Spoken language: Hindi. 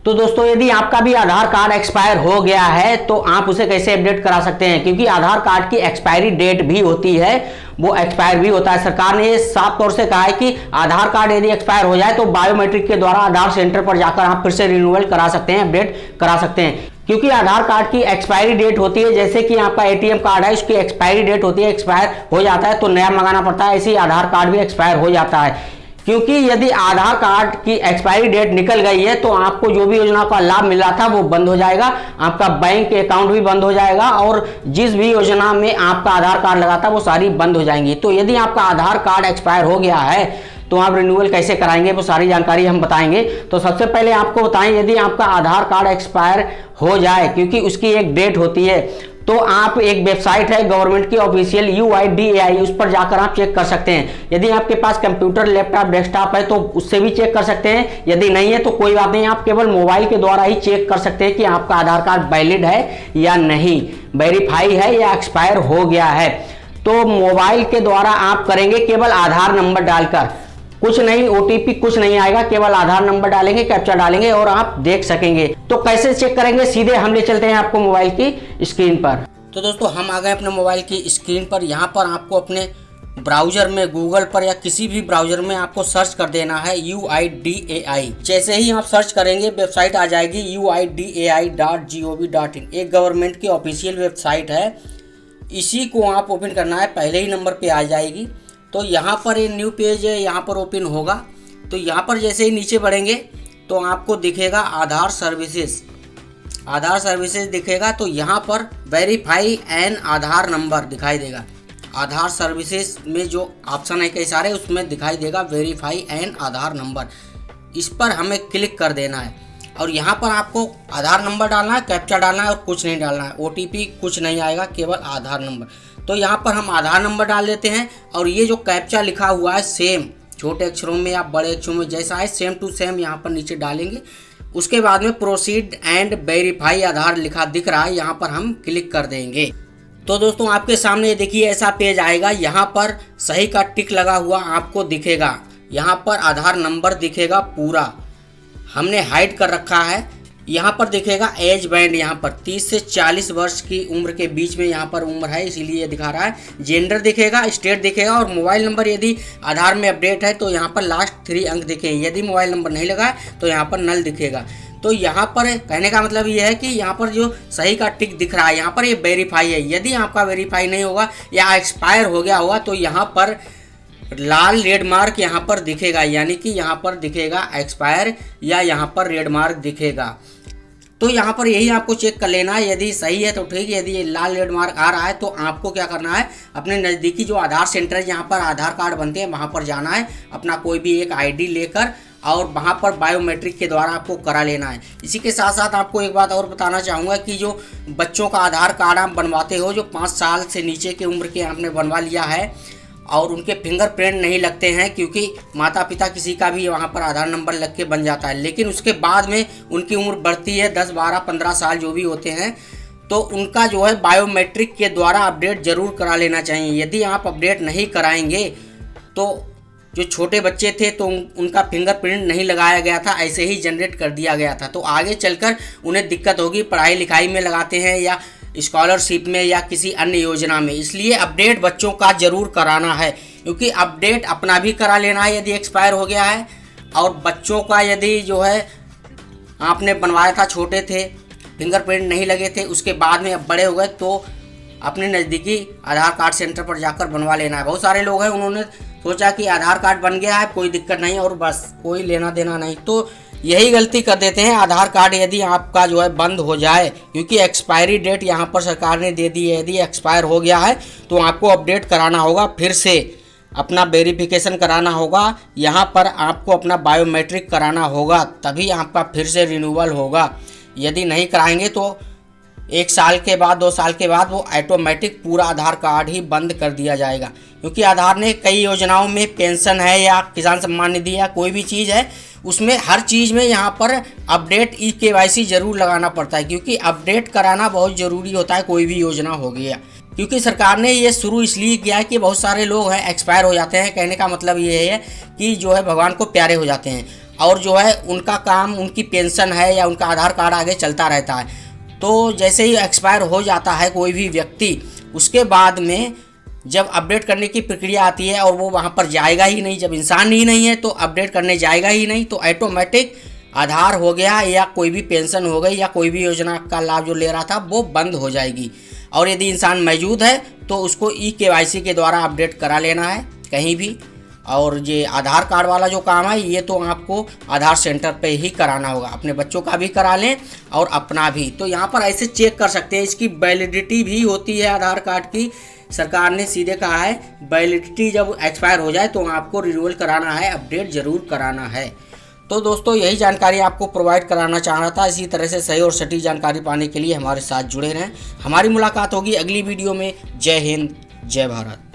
तो दोस्तों यदि आपका भी आधार कार्ड एक्सपायर हो गया है तो आप उसे कैसे अपडेट करा सकते हैं, क्योंकि आधार कार्ड की एक्सपायरी डेट भी होती है, वो एक्सपायर भी होता है। सरकार ने ये साफ तौर से कहा है कि आधार कार्ड यदि एक्सपायर हो जाए तो बायोमेट्रिक के द्वारा आधार सेंटर पर जाकर आप फिर से रिन्यूअल करा सकते हैं, अपडेट करा सकते हैं। क्योंकि आधार कार्ड की एक्सपायरी डेट होती है, जैसे कि आपका एटीएम कार्ड है उसकी एक्सपायरी डेट होती है, एक्सपायर हो जाता है तो नया मंगाना पड़ता है, ऐसे ही आधार कार्ड भी एक्सपायर हो जाता है। क्योंकि यदि आधार कार्ड की एक्सपायरी डेट निकल गई है तो आपको जो भी योजना का लाभ मिल रहा था वो बंद हो जाएगा, आपका बैंक अकाउंट भी बंद हो जाएगा और जिस भी योजना में आपका आधार कार्ड लगा था वो सारी बंद हो जाएंगी। तो यदि आपका आधार कार्ड एक्सपायर हो गया है तो आप रिन्यूअल कैसे कराएंगे वो सारी जानकारी हम बताएंगे। तो सबसे पहले आपको बताएं, यदि आपका आधार कार्ड एक्सपायर हो जाए, क्योंकि उसकी एक डेट होती है, तो आप एक वेबसाइट है गवर्नमेंट की ऑफिशियल UIDAI, उस पर जाकर आप चेक कर सकते हैं। यदि आपके पास कंप्यूटर, लैपटॉप, डेस्कटॉप है तो उससे भी चेक कर सकते हैं, यदि नहीं है तो कोई बात नहीं, आप केवल मोबाइल के द्वारा ही चेक कर सकते हैं कि आपका आधार कार्ड वैलिड है या नहीं, वेरीफाई है या एक्सपायर हो गया है। तो मोबाइल के द्वारा आप करेंगे केवल आधार नंबर डालकर, कुछ नहीं, OTP कुछ नहीं आएगा, केवल आधार नंबर डालेंगे, कैप्चा डालेंगे और आप देख सकेंगे। तो कैसे चेक करेंगे, सीधे हम ले चलते हैं आपको मोबाइल की स्क्रीन पर। तो दोस्तों हम आ गए अपने मोबाइल की स्क्रीन पर। यहाँ पर आपको अपने ब्राउजर में, गूगल पर या किसी भी ब्राउजर में आपको सर्च कर देना है UIDAI। जैसे ही आप सर्च करेंगे वेबसाइट आ जाएगी uidai.gov.in, एक गवर्नमेंट की ऑफिशियल वेबसाइट है। इसी को आप ओपन करना है, पहले ही नंबर पे आ जाएगी। तो यहाँ पर ये न्यू पेज है, यहाँ पर ओपन होगा। तो यहाँ पर जैसे ही नीचे बढ़ेंगे तो आपको दिखेगा आधार सर्विसेज, आधार सर्विसेज दिखेगा। तो यहाँ पर वेरीफाई एन आधार नंबर दिखाई देगा। आधार सर्विसेज में जो ऑप्शन है कई सारे, उसमें दिखाई देगा वेरीफाई एन आधार नंबर, इस पर हमें क्लिक कर देना है। और यहाँ पर आपको आधार नंबर डालना है, कैप्चा डालना है और कुछ नहीं डालना है, OTP कुछ नहीं आएगा, केवल आधार नंबर। तो यहाँ पर हम आधार नंबर डाल देते हैं और ये जो कैप्चा लिखा हुआ है सेम, छोटे अक्षरों में या बड़े अक्षरों में जैसा है सेम टू सेम यहाँ पर नीचे डालेंगे। उसके बाद में प्रोसीड एंड वेरीफाई आधार लिखा दिख रहा है, यहाँ पर हम क्लिक कर देंगे। तो दोस्तों आपके सामने देखिए ऐसा पेज आएगा। यहाँ पर सही का टिक लगा हुआ आपको दिखेगा, यहाँ पर आधार नंबर दिखेगा पूरा, हमने हाइड कर रखा है। यहाँ पर दिखेगा एज बैंड, यहाँ पर 30 से 40 वर्ष की उम्र के बीच में यहाँ पर उम्र है, इसीलिए दिखा रहा है। जेंडर दिखेगा, स्टेट दिखेगा और मोबाइल नंबर यदि आधार में अपडेट है तो यहाँ पर लास्ट 3 अंक दिखेंगे। यदि मोबाइल नंबर नहीं लगा है तो यहाँ पर नल दिखेगा। तो यहाँ पर कहने का मतलब ये है कि यहाँ पर जो सही का टिक दिख रहा है, यहाँ पर ये वेरीफाई है। यदि आपका वेरीफाई नहीं होगा या एक्सपायर हो गया होगा तो यहाँ पर लाल रेड मार्क यहाँ पर दिखेगा, यानी कि यहाँ पर दिखेगा एक्सपायर या यहाँ पर रेड मार्क दिखेगा। तो यहाँ पर यही आपको चेक कर लेना है, यदि सही है तो ठीक है, यदि लाल रेड मार्क आ रहा है तो आपको क्या करना है, अपने नज़दीकी जो आधार सेंटर है जहाँ पर आधार कार्ड बनते हैं वहाँ पर जाना है, अपना कोई भी एक ID लेकर और वहाँ पर बायोमेट्रिक के द्वारा आपको करा लेना है। इसी के साथ साथ आपको एक बात और बताना चाहूँगा कि जो बच्चों का आधार कार्ड आप बनवाते हो, जो 5 साल से नीचे की उम्र के आपने बनवा लिया है और उनके फिंगरप्रिंट नहीं लगते हैं, क्योंकि माता पिता किसी का भी वहाँ पर आधार नंबर लग के बन जाता है, लेकिन उसके बाद में उनकी उम्र बढ़ती है 10, 12, 15 साल जो भी होते हैं, तो उनका जो है बायोमेट्रिक के द्वारा अपडेट ज़रूर करा लेना चाहिए। यदि आप अपडेट नहीं कराएंगे तो जो छोटे बच्चे थे तो उनका फिंगरप्रिंट नहीं लगाया गया था, ऐसे ही जनरेट कर दिया गया था, तो आगे चलकर उन्हें दिक्कत होगी, पढ़ाई लिखाई में लगाते हैं या स्कॉलरशिप में या किसी अन्य योजना में। इसलिए अपडेट बच्चों का ज़रूर कराना है, क्योंकि अपडेट अपना भी करा लेना है यदि एक्सपायर हो गया है, और बच्चों का यदि जो है आपने बनवाया था, छोटे थे, फिंगरप्रिंट नहीं लगे थे, उसके बाद में अब बड़े हो गए तो अपने नज़दीकी आधार कार्ड सेंटर पर जाकर बनवा लेना है। बहुत सारे लोग हैं उन्होंने सोचा कि आधार कार्ड बन गया है, कोई दिक्कत नहीं और बस कोई लेना देना नहीं, तो यही गलती कर देते हैं। आधार कार्ड यदि आपका जो है बंद हो जाए, क्योंकि एक्सपायरी डेट यहाँ पर सरकार ने दे दी है, यदि एक्सपायर हो गया है तो आपको अपडेट कराना होगा, फिर से अपना वेरिफिकेशन कराना होगा, यहाँ पर आपको अपना बायोमेट्रिक कराना होगा, तभी आपका फिर से रिन्यूअल होगा। यदि नहीं कराएंगे तो 1 साल के बाद, 2 साल के बाद वो ऑटोमेटिक पूरा आधार कार्ड ही बंद कर दिया जाएगा। क्योंकि आधार ने कई योजनाओं में, पेंशन है या किसान सम्मान निधि या कोई भी चीज़ है, उसमें हर चीज़ में यहाँ पर अपडेट KYC ज़रूर लगाना पड़ता है, क्योंकि अपडेट कराना बहुत ज़रूरी होता है, कोई भी योजना हो गया। क्योंकि सरकार ने ये शुरू इसलिए किया है कि बहुत सारे लोग हैं एक्सपायर हो जाते हैं, कहने का मतलब ये है कि जो है भगवान को प्यारे हो जाते हैं और जो है उनका काम, उनकी पेंशन है या उनका आधार कार्ड आगे चलता रहता है। तो जैसे ही एक्सपायर हो जाता है कोई भी व्यक्ति, उसके बाद में जब अपडेट करने की प्रक्रिया आती है और वो वहाँ पर जाएगा ही नहीं, जब इंसान ही नहीं है तो अपडेट करने जाएगा ही नहीं, तो ऑटोमेटिक आधार हो गया या कोई भी पेंशन हो गई या कोई भी योजना का लाभ जो ले रहा था वो बंद हो जाएगी। और यदि इंसान मौजूद है तो उसको ई-KYC के द्वारा अपडेट करा लेना है कहीं भी। और ये आधार कार्ड वाला जो काम है ये तो आपको आधार सेंटर पे ही कराना होगा, अपने बच्चों का भी करा लें और अपना भी। तो यहाँ पर ऐसे चेक कर सकते हैं, इसकी वैलिडिटी भी होती है आधार कार्ड की। सरकार ने सीधे कहा है वैलिडिटी जब एक्सपायर हो जाए तो आपको रिन्यूअल कराना है, अपडेट ज़रूर कराना है। तो दोस्तों यही जानकारी आपको प्रोवाइड कराना चाह रहा था। इसी तरह से सही और सटीक जानकारी पाने के लिए हमारे साथ जुड़े रहें। हमारी मुलाकात होगी अगली वीडियो में। जय हिंद, जय भारत।